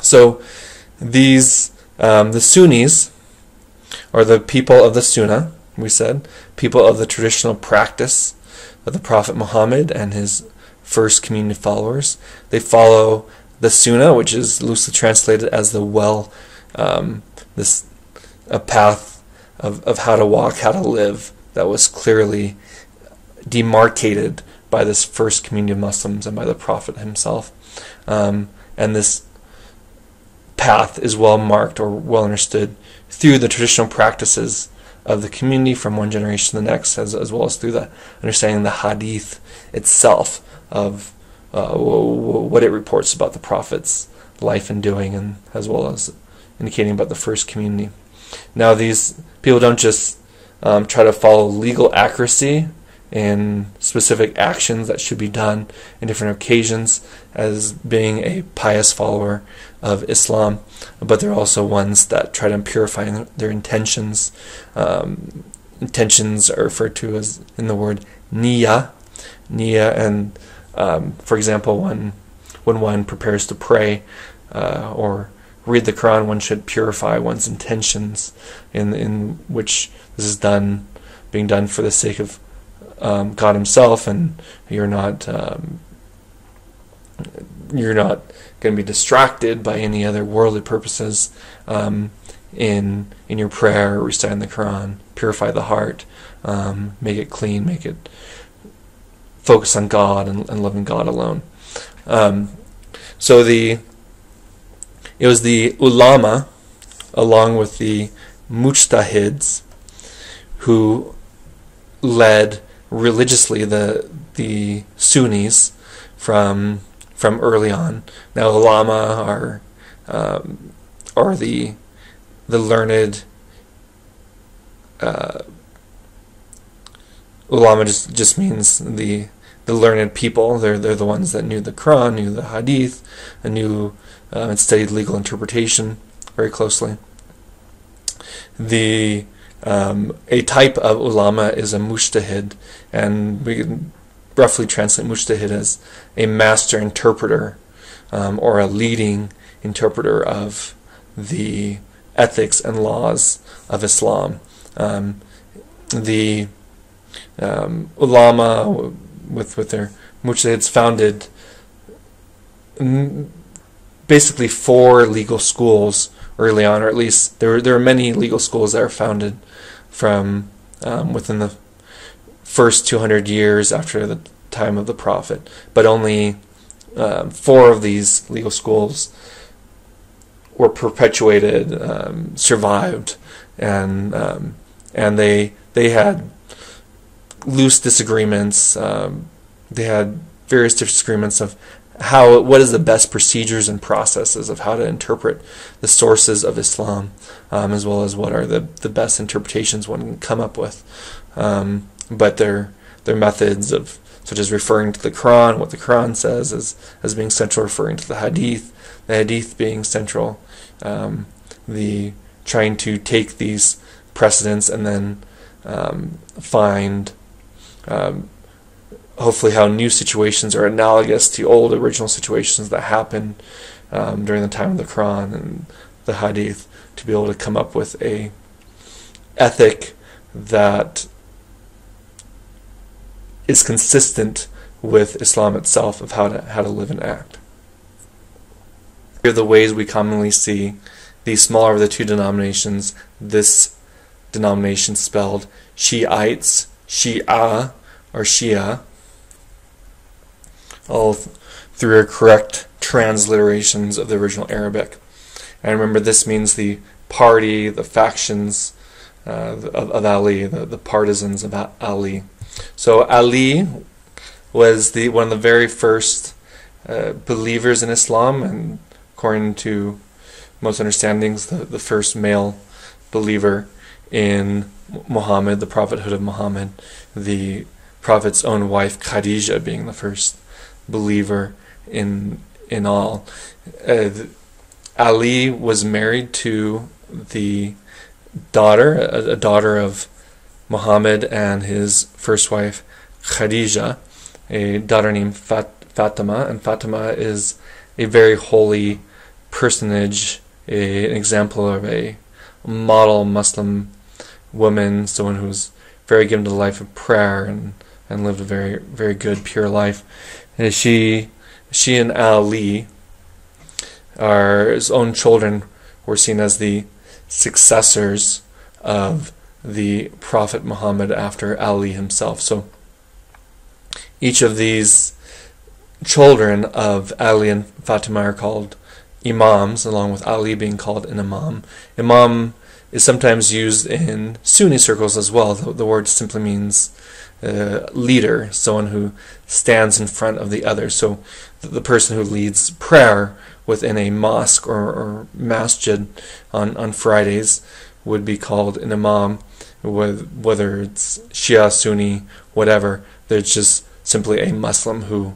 So these, the Sunnis, or the people of the Sunnah, we said, people of the traditional practice of the Prophet Muhammad and his first community followers, they follow the Sunnah, which is loosely translated as the a path of how to walk, how to live, that was clearly demarcated by this first community of Muslims and by the Prophet himself. And this path is well marked or well understood through the traditional practices of the community from one generation to the next, as well as through the understanding the hadith itself of what it reports about the Prophet's life and doing, and as well as indicating about the first community. Now, these people don't just try to follow legal accuracy in specific actions that should be done in different occasions as being a pious follower of Islam, but they're also ones that try to purify their intentions. Intentions are referred to as in the word niyyah, and for example, when one prepares to pray or read the Quran, one should purify one's intentions, in which this is being done for the sake of God Himself, and you're not going to be distracted by any other worldly purposes in your prayer or reciting the Quran. Purify the heart, make it clean, make it focus on God and loving God alone. So it was the ulama, along with the mujtahids, who led religiously the Sunnis from early on. Now, ulama are the learned. Ulama just means the learned people. They're the ones that knew the Quran, knew the hadith, and knew and studied legal interpretation very closely. A type of ulama is a mujtahid, and we can roughly translate mujtahid as a master interpreter or a leading interpreter of the ethics and laws of Islam. The ulama with their mujtahids founded basically 4 legal schools early on, or at least there are many legal schools that are founded from within the first 200 years after the time of the Prophet, but only 4 of these legal schools were perpetuated, survived, and they had loose disagreements. They had various disagreements of what is the best procedures and processes of how to interpret the sources of Islam, as well as what are the best interpretations one can come up with. But their methods of, such as referring to the Quran, what the Quran says as being central, referring to the hadith being central, the trying to take these precedents and then find hopefully how new situations are analogous to old original situations that happened during the time of the Quran and the hadith, to be able to come up with a ethic that is consistent with Islam itself, of how to live and act. Here are the ways we commonly see the smaller of the 2 denominations, this denomination spelled Shiites, Shi'ah, or Shia, all through correct transliterations of the original Arabic. And remember, this means the party, the factions of Ali, the partisans of Ali. So Ali was one of the very first believers in Islam, and according to most understandings, the first male believer in Muhammad, the prophethood of Muhammad, the Prophet's own wife Khadijah being the first believer in all. Ali was married to the daughter, a daughter of Muhammad and his first wife Khadijah, a daughter named Fatima, and Fatima is a very holy personage, an example of a model Muslim woman, someone who's very given to the life of prayer and lived a very, very good, pure life. And she and Ali, his own children, were seen as the successors of the Prophet Muhammad after Ali himself. So each of these children of Ali and Fatima are called imams, along with Ali being called an imam. Imam is sometimes used in Sunni circles as well. The word simply means leader, someone who stands in front of the others. So the person who leads prayer within a mosque or masjid on Fridays would be called an imam, whether it's Shia, Sunni, whatever. There's just simply a Muslim who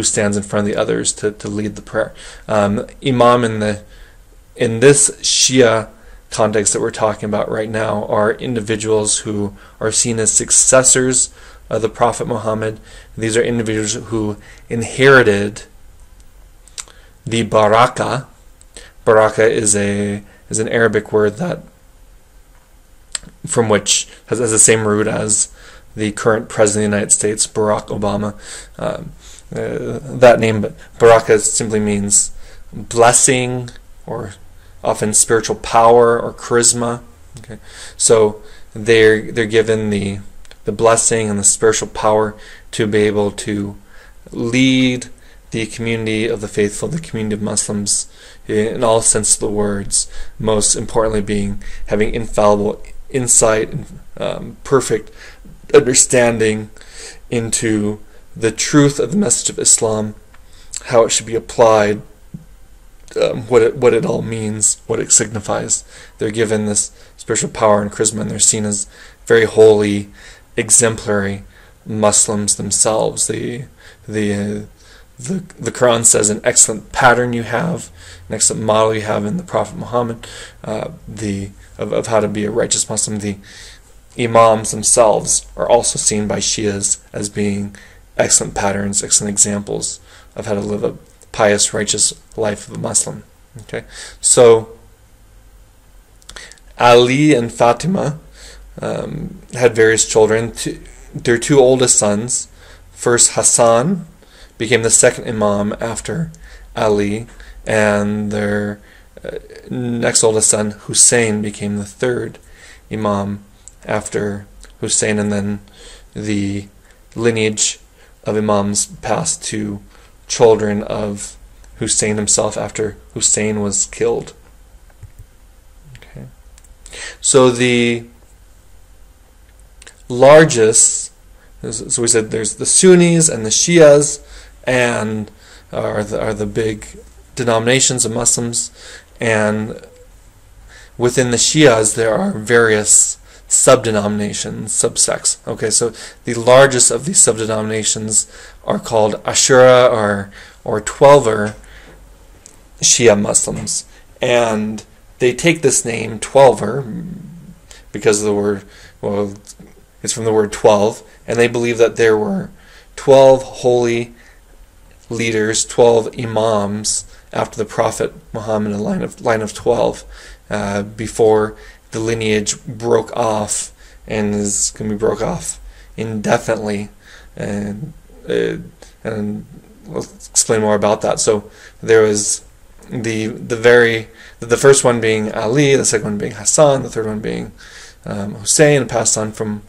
stands in front of the others to lead the prayer. Imam in this Shia context that we're talking about right now are individuals who are seen as successors of the Prophet Muhammad. These are individuals who inherited the baraka. Baraka is an Arabic word that from which has the same root as the current president of the United States, Barack Obama. That name, baraka, simply means blessing, or often spiritual power or charisma. Okay, so they're given the blessing and the spiritual power to be able to lead the community of the faithful, the community of Muslims, in all sense of the words. Most importantly, being having infallible insight and perfect understanding into the truth of the message of Islam, how it should be applied, what it all means, what it signifies. They're given this spiritual power and charisma, and they're seen as very holy, exemplary Muslims themselves. The Quran says an excellent pattern you have, an excellent model you have in the Prophet Muhammad, of how to be a righteous Muslim. The Imams themselves are also seen by Shias as being excellent patterns, excellent examples of how to live a pious, righteous life of a Muslim. Okay, so Ali and Fatima had various children. Their two oldest sons, first Hassan, became the second Imam after Ali, and their next oldest son, Hussein, became the third Imam after Hussein, and then the lineage of Imams passed to children of Hussein himself after Hussein was killed. Okay, so the largest, so we said there's the Sunnis and the Shias, and are the big denominations of Muslims, and within the Shias there are various sub-denominations, subsects. Okay, so the largest of these sub-denominations are called Ashura or Twelver Shia Muslims, and they take this name Twelver because of the word, well, it's from the word 12, and they believe that there were 12 holy leaders, 12 imams after the Prophet Muhammad, a line of 12, before the lineage broke off, and is going to be broke off indefinitely, and we'll explain more about that. So there was the first one being Ali, the second one being Hassan, the third one being Hussein, and passed on from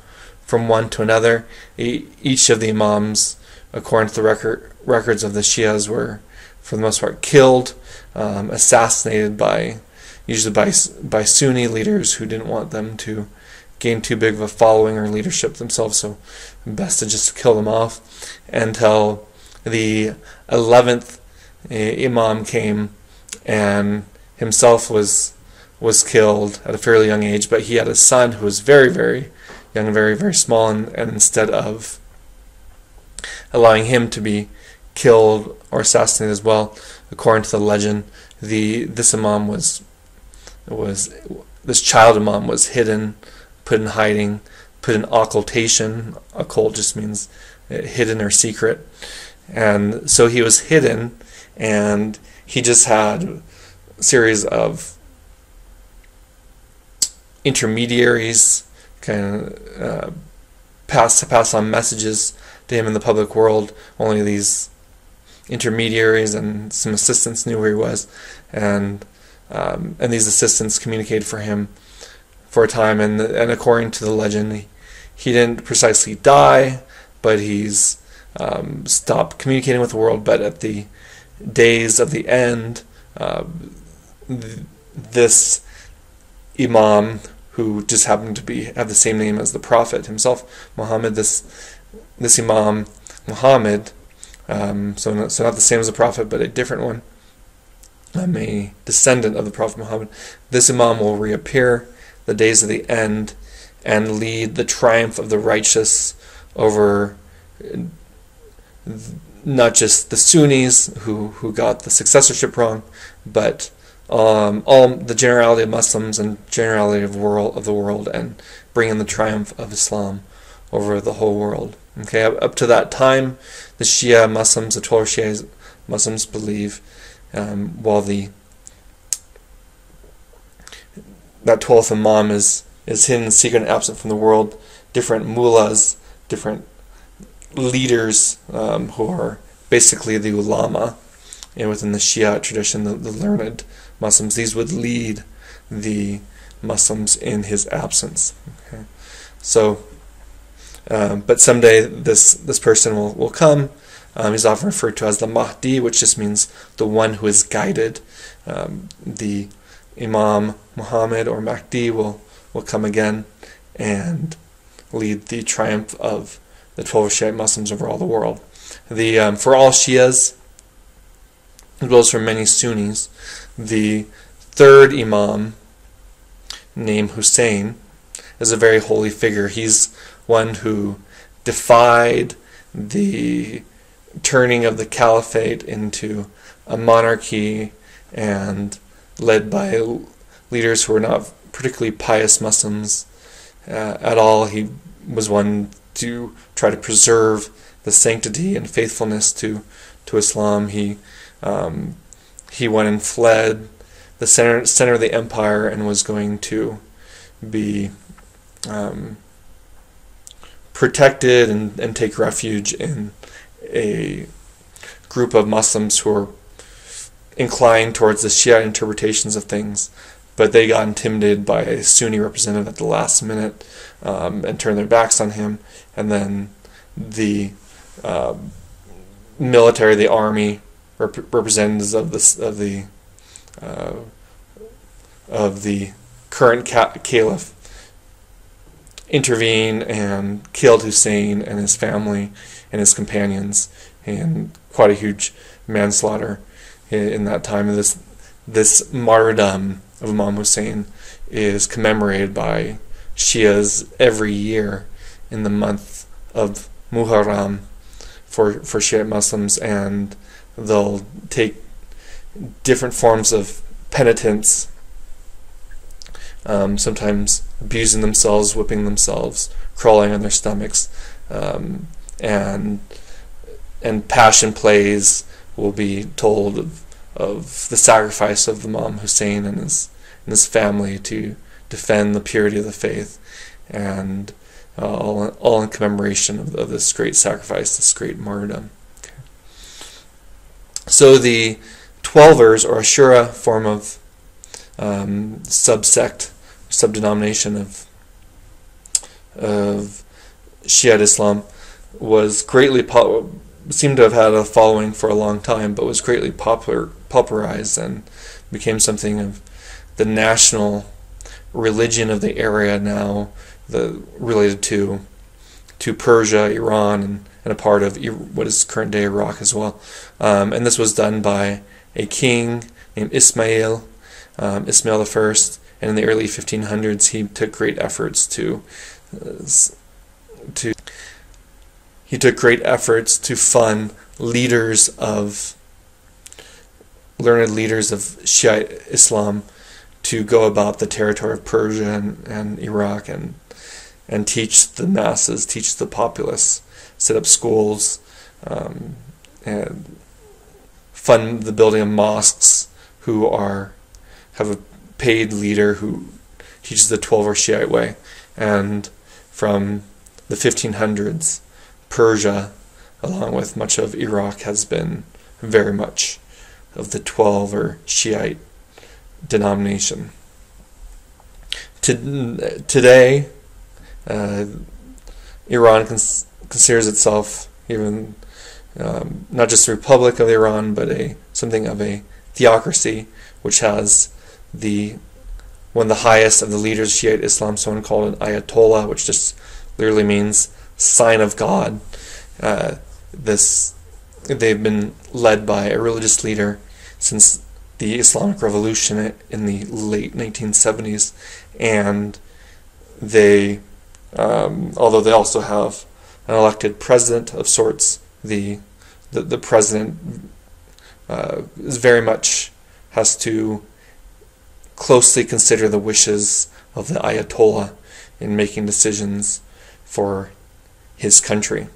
one to another. Each of the imams, according to the records of the Shias, were for the most part killed, assassinated usually by Sunni leaders who didn't want them to gain too big of a following or leadership themselves, so best to just kill them off, until the 11th Imam came, and himself was killed at a fairly young age, but he had a son who was very, very young and very, very small, and instead of allowing him to be killed or assassinated as well, according to the legend, this child imam was hidden, put in hiding, put in occultation. Occult just means hidden or secret, and so he was hidden, and he just had a series of intermediaries kind of pass on messages to him in the public world. Only these intermediaries and some assistants knew where he was, and these assistants communicated for him for a time, and according to the legend, he didn't precisely die, but he's stopped communicating with the world. But at the days of the end, this Imam, who just happened to have the same name as the Prophet himself, Muhammad, this Imam Muhammad, so not the same as the Prophet, but a different one, a descendant of the Prophet Muhammad. This Imam will reappear the days of the end and lead the triumph of the righteous over not just the Sunnis who got the successorship wrong, but all the generality of Muslims and generality of the world, and bring in the triumph of Islam over the whole world. Okay, up to that time, the Shia Muslims, the 12 Shia Muslims, believe, while that 12th Imam is hidden, secret, and absent from the world, different mullahs, different leaders who are basically the ulama, and within the Shia tradition, the learned Muslims, these would lead the Muslims in his absence. Okay. So, but someday this person will come. He's often referred to as the Mahdi, which just means the one who is guided. The Imam Muhammad or Mahdi will come again and lead the triumph of the 12 Shiite Muslims over all the world. For all Shias, as well as for many Sunnis, the third Imam, named Hussein, is a very holy figure. He's one who defied the turning of the caliphate into a monarchy, and led by leaders who were not particularly pious Muslims at all. He was one to try to preserve the sanctity and faithfulness to Islam. He went and fled the center of the empire and was going to be protected and take refuge in a group of Muslims who are inclined towards the Shiite interpretations of things, but they got intimidated by a Sunni representative at the last minute and turned their backs on him, and then the military, the army, representatives of the current caliph intervened and killed Hussein and his family and his companions, and quite a huge manslaughter in that time. And this martyrdom of Imam Hussein is commemorated by Shias every year in the month of Muharram for Shiite Muslims, and they'll take different forms of penitence, sometimes abusing themselves, whipping themselves, crawling on their stomachs, and passion plays will be told of the sacrifice of Imam Hussein and his family to defend the purity of the faith, and all in commemoration of this great sacrifice, this great martyrdom. Okay. So the Twelvers, or Ashura, form of subsect, subdenomination of Shiite Islam, was greatly seemed to have had a following for a long time, but was greatly popularized and became something of the national religion of the area now, related to Persia, Iran, and a part of what is current day Iraq as well. And this was done by a king named Ismail I, and in the early 1500s he took great efforts to fund learned leaders of Shiite Islam to go about the territory of Persia and Iraq and teach the masses, teach the populace, set up schools, and fund the building of mosques, who have a paid leader who teaches the 12-hour Shiite way. And from the 1500s, Persia, along with much of Iraq, has been very much of the 12 or Shiite denomination. Today, Iran considers itself even not just the Republic of Iran, but something of a theocracy, which has one of the highest of the leaders of Shiite Islam, someone called an Ayatollah, which just literally means sign of God. They've been led by a religious leader since the Islamic Revolution in the late 1970s, and although they also have an elected president of sorts, the president is very much has to closely consider the wishes of the Ayatollah in making decisions for his country.